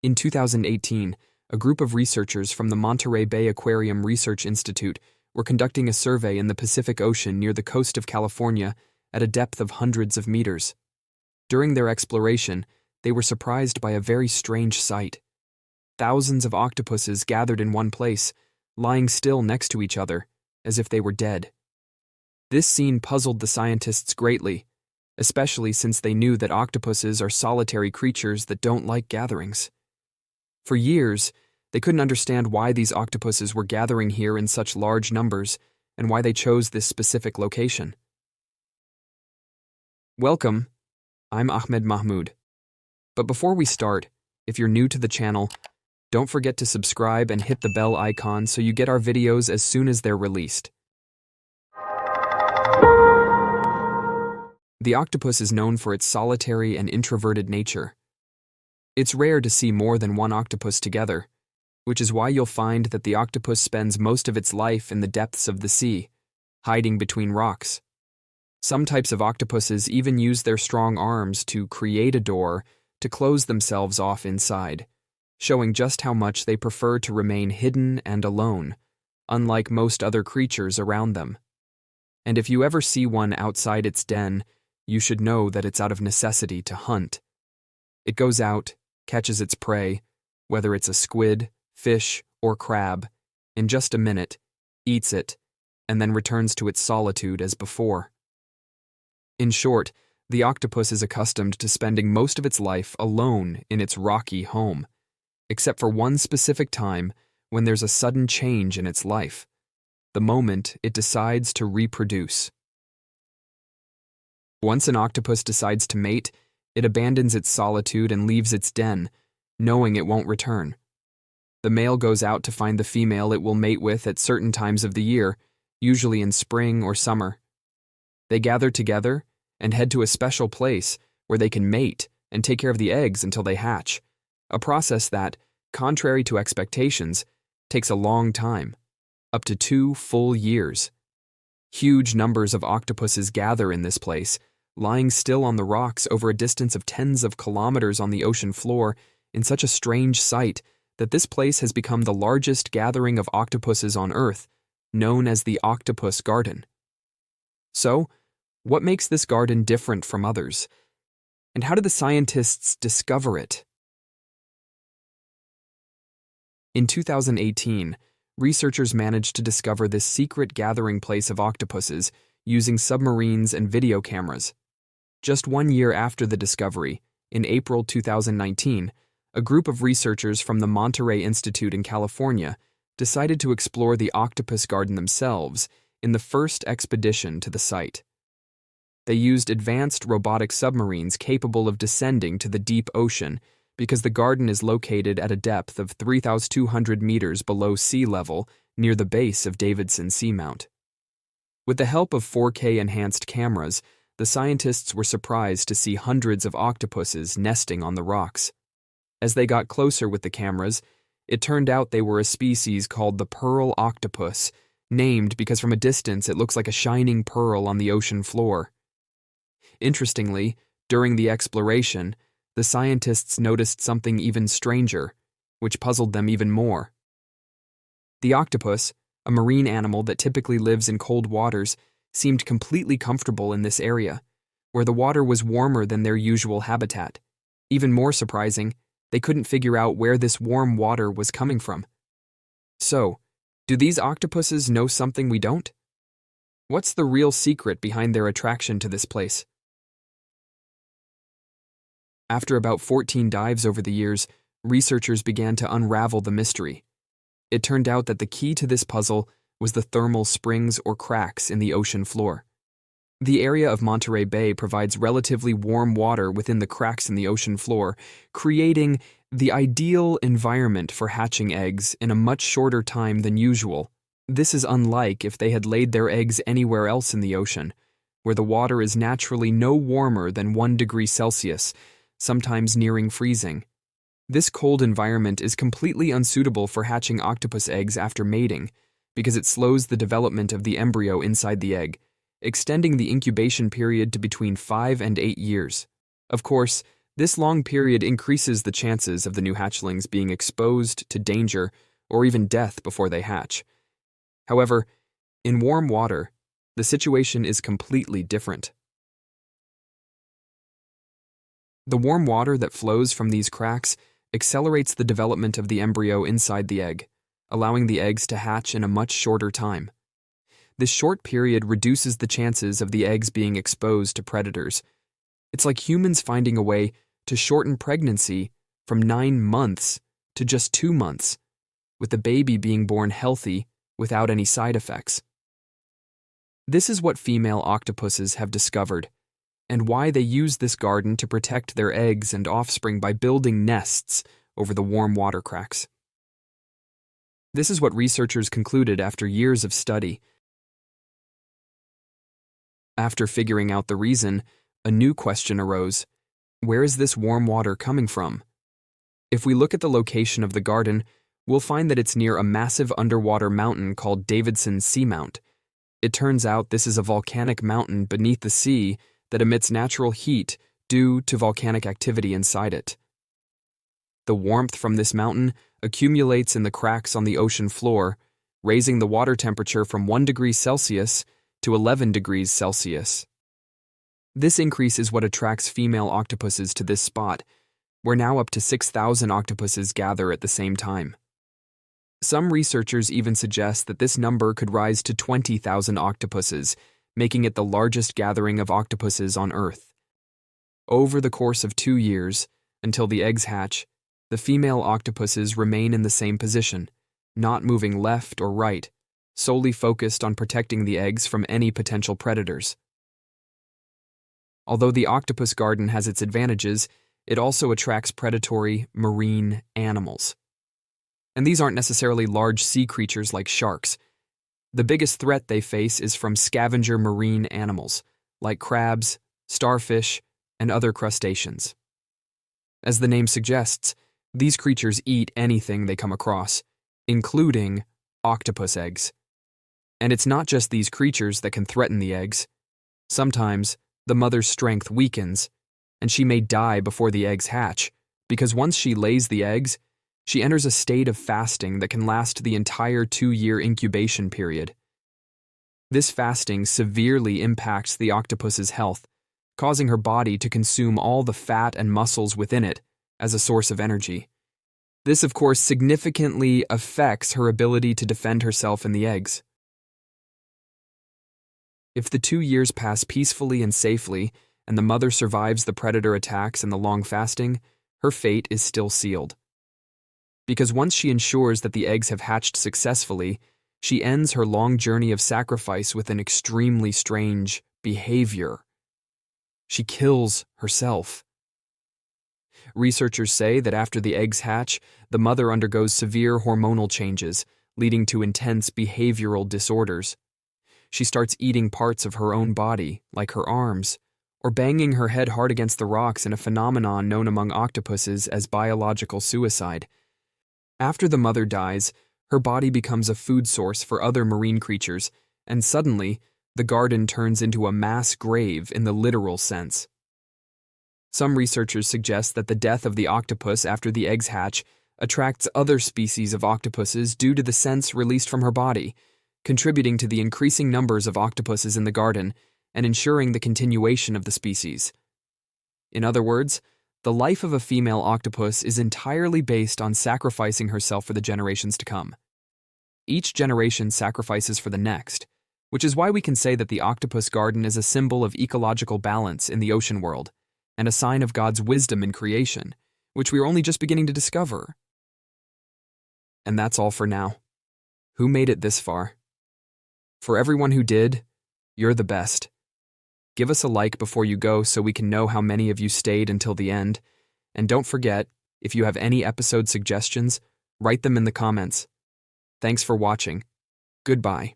In 2018, a group of researchers from the Monterey Bay Aquarium Research Institute were conducting a survey in the Pacific Ocean near the coast of California at a depth of hundreds of meters. During their exploration, they were surprised by a very strange sight. Thousands of octopuses gathered in one place, lying still next to each other, as if they were dead. This scene puzzled the scientists greatly, especially since they knew that octopuses are solitary creatures that don't like gatherings. For years, they couldn't understand why these octopuses were gathering here in such large numbers and why they chose this specific location. Welcome, I'm Ahmed Mahmoud. But before we start, if you're new to the channel, don't forget to subscribe and hit the bell icon so you get our videos as soon as they're released. The octopus is known for its solitary and introverted nature. It's rare to see more than one octopus together, which is why you'll find that the octopus spends most of its life in the depths of the sea, hiding between rocks. Some types of octopuses even use their strong arms to create a door to close themselves off inside, showing just how much they prefer to remain hidden and alone, unlike most other creatures around them. And if you ever see one outside its den, you should know that it's out of necessity to hunt. It goes out, catches its prey, whether it's a squid, fish, or crab, in just a minute, eats it, and then returns to its solitude as before. In short, the octopus is accustomed to spending most of its life alone in its rocky home, except for one specific time when there's a sudden change in its life, the moment it decides to reproduce. Once an octopus decides to mate, it abandons its solitude and leaves its den, knowing it won't return. The male goes out to find the female it will mate with at certain times of the year, usually in spring or summer. They gather together and head to a special place where they can mate and take care of the eggs until they hatch, a process that, contrary to expectations, takes a long time, up to 2 full years. Huge numbers of octopuses gather in this place, lying still on the rocks over a distance of tens of kilometers on the ocean floor in such a strange sight that this place has become the largest gathering of octopuses on Earth, known as the Octopus Garden. So, what makes this garden different from others? And how did the scientists discover it? In 2018, researchers managed to discover this secret gathering place of octopuses using submarines and video cameras. Just 1 year after the discovery, in April 2019, a group of researchers from the Monterey Institute in California decided to explore the Octopus Garden themselves in the first expedition to the site. They used advanced robotic submarines capable of descending to the deep ocean because the garden is located at a depth of 3,200 meters below sea level near the base of Davidson Seamount. With the help of 4K enhanced cameras, the scientists were surprised to see hundreds of octopuses nesting on the rocks. As they got closer with the cameras, it turned out they were a species called the pearl octopus, named because from a distance it looks like a shining pearl on the ocean floor. Interestingly, during the exploration, the scientists noticed something even stranger, which puzzled them even more. The octopus, a marine animal that typically lives in cold waters, seemed completely comfortable in this area, where the water was warmer than their usual habitat. Even more surprising, they couldn't figure out where this warm water was coming from. So, do these octopuses know something we don't? What's the real secret behind their attraction to this place? After about 14 dives over the years, researchers began to unravel the mystery. It turned out that the key to this puzzle was the thermal springs or cracks in the ocean floor. The area of Monterey Bay provides relatively warm water within the cracks in the ocean floor, creating the ideal environment for hatching eggs in a much shorter time than usual. This is unlike if they had laid their eggs anywhere else in the ocean, where the water is naturally no warmer than 1 degree Celsius, sometimes nearing freezing. This cold environment is completely unsuitable for hatching octopus eggs after mating, because it slows the development of the embryo inside the egg, extending the incubation period to between 5 and 8 years. Of course, This long period increases the chances of the new hatchlings being exposed to danger or even death before they hatch. However, in warm water, the situation is completely different. The warm water that flows from these cracks accelerates the development of the embryo inside the egg, allowing the eggs to hatch in a much shorter time. This short period reduces the chances of the eggs being exposed to predators. It's like humans finding a way to shorten pregnancy from 9 months to just 2 months, with the baby being born healthy without any side effects. This is what female octopuses have discovered, and why they use this garden to protect their eggs and offspring by building nests over the warm water cracks. This is what researchers concluded after years of study. After figuring out the reason, a new question arose. Where is this warm water coming from? If we look at the location of the garden, we'll find that it's near a massive underwater mountain called Davidson Seamount. It turns out this is a volcanic mountain beneath the sea that emits natural heat due to volcanic activity inside it. The warmth from this mountain accumulates in the cracks on the ocean floor, raising the water temperature from 1 degree Celsius to 11 degrees Celsius. This increase is what attracts female octopuses to this spot, where now up to 6,000 octopuses gather at the same time. Some researchers even suggest that this number could rise to 20,000 octopuses, making it the largest gathering of octopuses on Earth. Over the course of 2 years, until the eggs hatch, the female octopuses remain in the same position, not moving left or right, solely focused on protecting the eggs from any potential predators. Although the Octopus Garden has its advantages, it also attracts predatory marine animals. And these aren't necessarily large sea creatures like sharks. The biggest threat they face is from scavenger marine animals, like crabs, starfish, and other crustaceans. As the name suggests, these creatures eat anything they come across, including octopus eggs. And it's not just these creatures that can threaten the eggs. Sometimes, the mother's strength weakens, and she may die before the eggs hatch, because once she lays the eggs, she enters a state of fasting that can last the entire 2-year incubation period. This fasting severely impacts the octopus's health, causing her body to consume all the fat and muscles within it as a source of energy. This, of course, significantly affects her ability to defend herself in the eggs. If the 2 years pass peacefully and safely, and the mother survives the predator attacks and the long fasting, her fate is still sealed. Because once she ensures that the eggs have hatched successfully, she ends her long journey of sacrifice with an extremely strange behavior. She kills herself. Researchers say that after the eggs hatch, the mother undergoes severe hormonal changes, leading to intense behavioral disorders. She starts eating parts of her own body, like her arms, or banging her head hard against the rocks in a phenomenon known among octopuses as biological suicide. After the mother dies, her body becomes a food source for other marine creatures, and suddenly, the garden turns into a mass grave in the literal sense. Some researchers suggest that the death of the octopus after the eggs hatch attracts other species of octopuses due to the scents released from her body, contributing to the increasing numbers of octopuses in the garden and ensuring the continuation of the species. In other words, the life of a female octopus is entirely based on sacrificing herself for the generations to come. Each generation sacrifices for the next, which is why we can say that the Octopus Garden is a symbol of ecological balance in the ocean world, and a sign of God's wisdom in creation, which we are only just beginning to discover. And that's all for now. Who made it this far? For everyone who did, you're the best. Give us a like before you go so we can know how many of you stayed until the end. And don't forget, if you have any episode suggestions, write them in the comments. Thanks for watching. Goodbye.